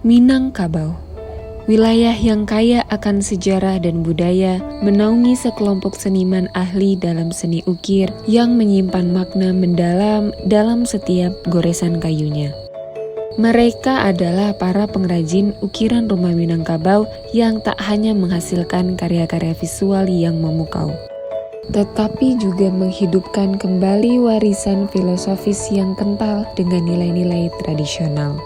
Minangkabau, wilayah yang kaya akan sejarah dan budaya, menaungi sekelompok seniman ahli dalam seni ukir yang menyimpan makna mendalam dalam setiap goresan kayunya. Mereka adalah para pengrajin ukiran rumah Minangkabau yang tak hanya menghasilkan karya-karya visual yang memukau, tetapi juga menghidupkan kembali warisan filosofis yang kental dengan nilai-nilai tradisional.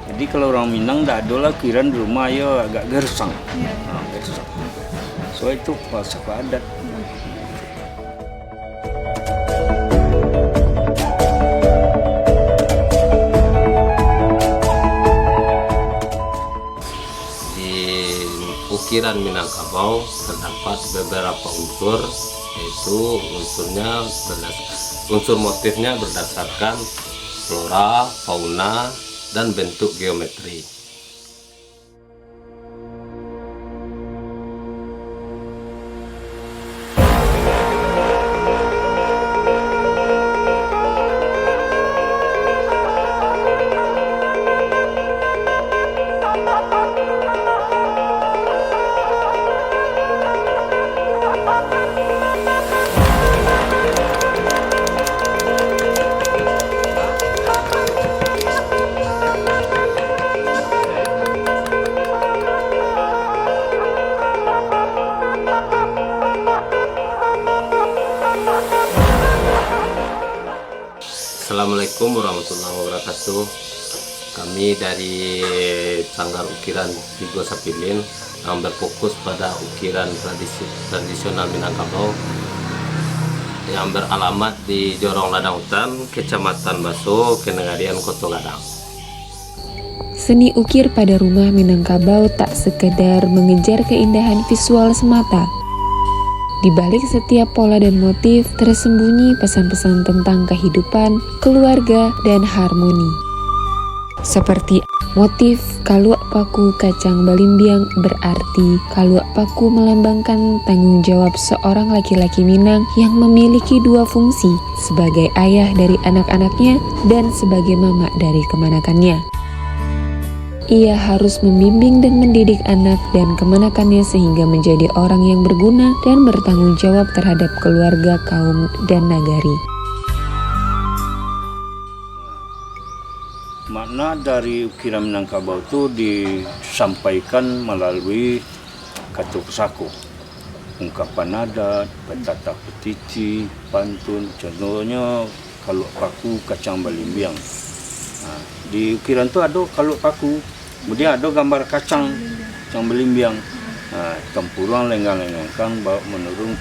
Jadi kalau orang Minang tak ada lah ukiran di rumah ya agak gersang. Gersang. So itu falsafah adat. Di ukiran Minangkabau terdapat beberapa unsur, yaitu unsur motifnya berdasarkan flora, fauna, dan bentuk geometri. Assalamualaikum warahmatullahi wabarakatuh. Kami dari Sanggar Ukiran Tigo Sapilin yang berfokus pada ukiran tradisional Minangkabau yang beralamat di Jorong Ladang Hutan, Kecamatan Baso, Kenegarian Koto Gadang. Seni ukir pada rumah Minangkabau tak sekedar mengejar keindahan visual semata. Di balik setiap pola dan motif tersembunyi pesan-pesan tentang kehidupan, keluarga, dan harmoni. Seperti motif kaluak paku kacang balimbiang, berarti kaluak paku melambangkan tanggung jawab seorang laki-laki Minang yang memiliki dua fungsi, sebagai ayah dari anak-anaknya dan sebagai mama dari kemanakannya. Ia harus membimbing dan mendidik anak dan kemanakannya sehingga menjadi orang yang berguna dan bertanggung jawab terhadap keluarga, kaum, dan nagari. Makna dari ukiran Minangkabau itu disampaikan melalui kata pesako, ungkapan adat, petata petiti, pantun, contohnya kaluak paku kacang balimbiang. Di ukiran itu ada kaluak paku, kemudian ada gambar kacang balimbiang. Tempurang lenggang-lenggangkan bawa menurun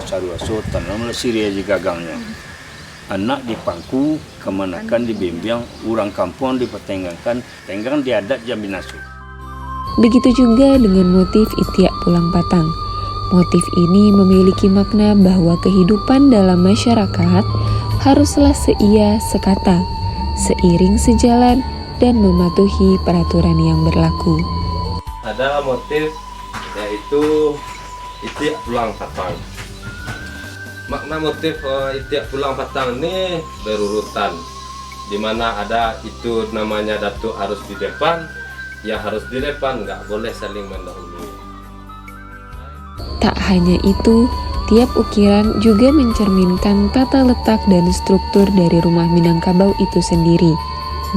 saruaso tanam lesiria di gagangnya. Anak di pangku, kemanakan di bimbing, urang kampung dipertenggangkan, tenggang di adat Jambinasu. Begitu juga dengan motif Itiak Pulang Patang. Motif ini memiliki makna bahwa kehidupan dalam masyarakat haruslah seia sekata, seiring sejalan, dan mematuhi peraturan yang berlaku. Ada motif yaitu Itiak Pulang Patang. Makna motif Itiak Pulang Patang ini berurutan, di mana ada itu namanya datuk harus di depan, ya harus di depan, nggak boleh saling mendahului. Tak hanya itu, tiap ukiran juga mencerminkan tata letak dan struktur dari rumah Minangkabau itu sendiri.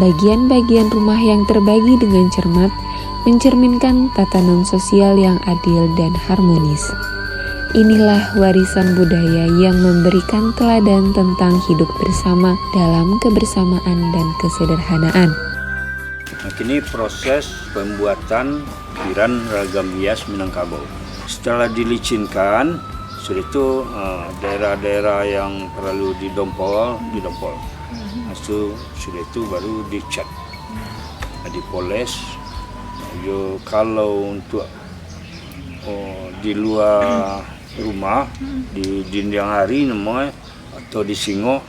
Bagian-bagian rumah yang terbagi dengan cermat mencerminkan tatanan sosial yang adil dan harmonis. Inilah warisan budaya yang memberikan teladan tentang hidup bersama dalam kebersamaan dan kesederhanaan. Nah, ini proses pembuatan ukiran ragam hias Minangkabau. Setelah dilicinkan, sudah itu daerah-daerah yang perlu didompol. Sudah itu baru dicat, dipoles. Kalau untuk di luar rumah, di dinding hari namanya atau di singo,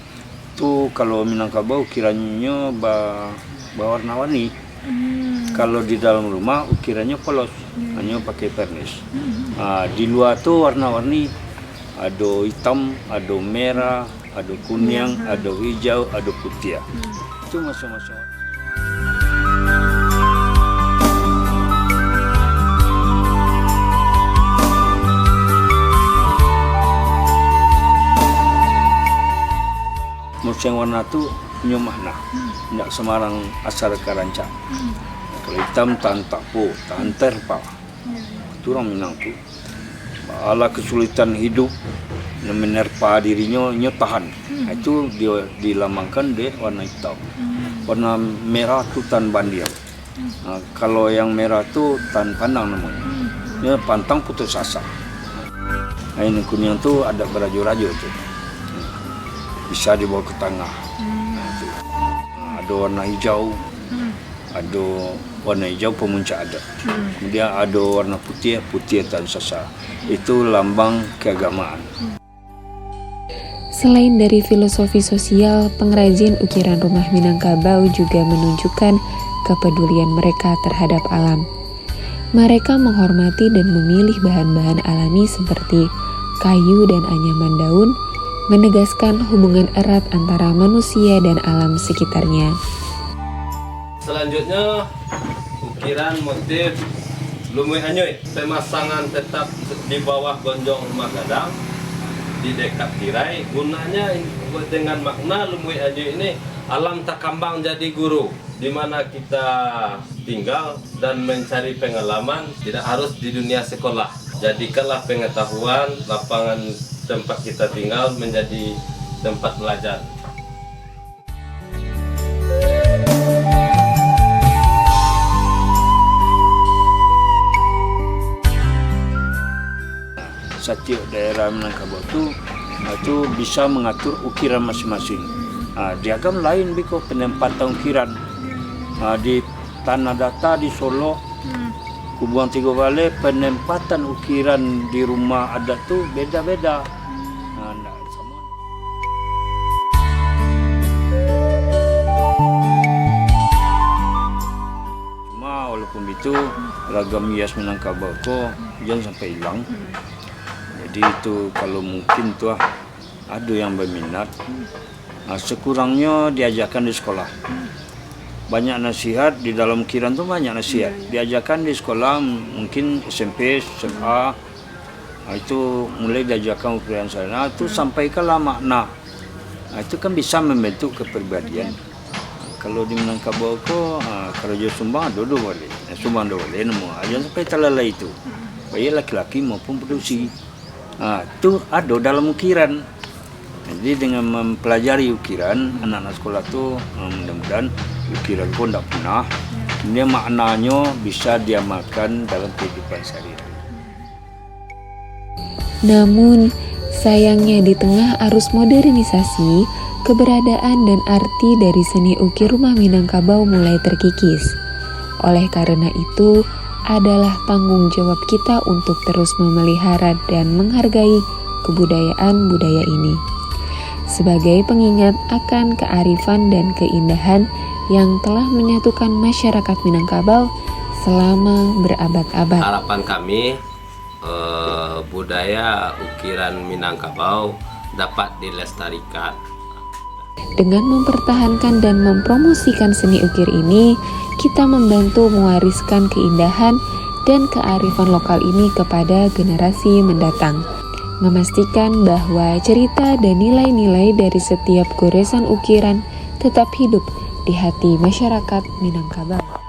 itu kalau Minangkabau kiranya berwarna-warni. Kalau di dalam rumah ukirannya polos, hanya pakai vernis. Di luar tuh warna-warni, ada hitam, ada merah, ada kuning, ada hijau, ada putih. Itu masing-masing. Musang warna tu punya makna, tidak semarang asal kerancang. Kalau hitam tahan takpo, tahan terpa. Itu orang Minang tu. Ala kesulitan hidup, menerpa dirinya, tahan. Itu dia dilambangkan dia warna hitam. Warna merah tu tahan bandian. Kalau yang merah tu tahan pandang namanya. Dia pantang putus asa. Yang kuning tu ada berajo-rajo tu. Bisa dibawa ke tengah. Ada warna hijau, ada warna hijau pemuncak ada. Kemudian ada warna putih, putih tan sasa. Itu lambang keagamaan. Selain dari filosofi sosial, pengrajin ukiran rumah Minangkabau juga menunjukkan kepedulian mereka terhadap alam. Mereka menghormati dan memilih bahan-bahan alami seperti kayu dan anyaman daun, menegaskan hubungan erat antara manusia dan alam sekitarnya. Selanjutnya, ukiran motif Lumui Anyoy. Pemasangan tetap di bawah gonjong rumah gadang di dekat tirai. Gunanya dengan makna Lumui Anyoy ini alam tak kambang jadi guru, di mana kita tinggal dan mencari pengalaman tidak harus di dunia sekolah. Jadikanlah pengetahuan lapangan tempat kita tinggal menjadi tempat belajar. Setiap daerah Minangkabau itu bisa mengatur ukiran masing-masing. Diagam lain biko penempatan ukiran. Di Tanah Data di Solo, Kubuang Tiga Vale, penempatan ukiran di rumah adat tuh beda-beda. Cuma walaupun itu ragam hias Minangkabau kok jangan sampai hilang. Jadi itu kalau mungkin tuh ada yang berminat, sekurangnya diajarkan di sekolah. Banyak nasihat di dalam ukiran tuh, banyak nasihat diajarkan di sekolah, mungkin SMP, SMA. Itu mulai diajarkan ukiran sana, itu sampaikanlah makna. Itu kan bisa membentuk kepribadian. Kalau di Minangkabau kok kalau dia sumbang ada boleh, sumbang ada boleh nemu. Jangan sampai terlalai itu. Baik laki-laki maupun produksi. Itu ada dalam ukiran. Jadi dengan mempelajari ukiran, anak-anak sekolah tuh mudah-mudahan ukiran pun tidak punah. Ini maknanya bisa diamalkan dalam kehidupan sehari-hari. Namun, sayangnya di tengah arus modernisasi, keberadaan dan arti dari seni ukir rumah Minangkabau mulai terkikis. Oleh karena itu, adalah tanggung jawab kita untuk terus memelihara dan menghargai kebudayaan budaya ini. Sebagai pengingat akan kearifan dan keindahan yang telah menyatukan masyarakat Minangkabau selama berabad-abad. Harapan kami budaya ukiran Minangkabau dapat dilestarikan. Dengan mempertahankan dan mempromosikan seni ukir ini, kita membantu mewariskan keindahan dan kearifan lokal ini kepada generasi mendatang. Memastikan bahwa cerita dan nilai-nilai dari setiap goresan ukiran tetap hidup di hati masyarakat Minangkabau.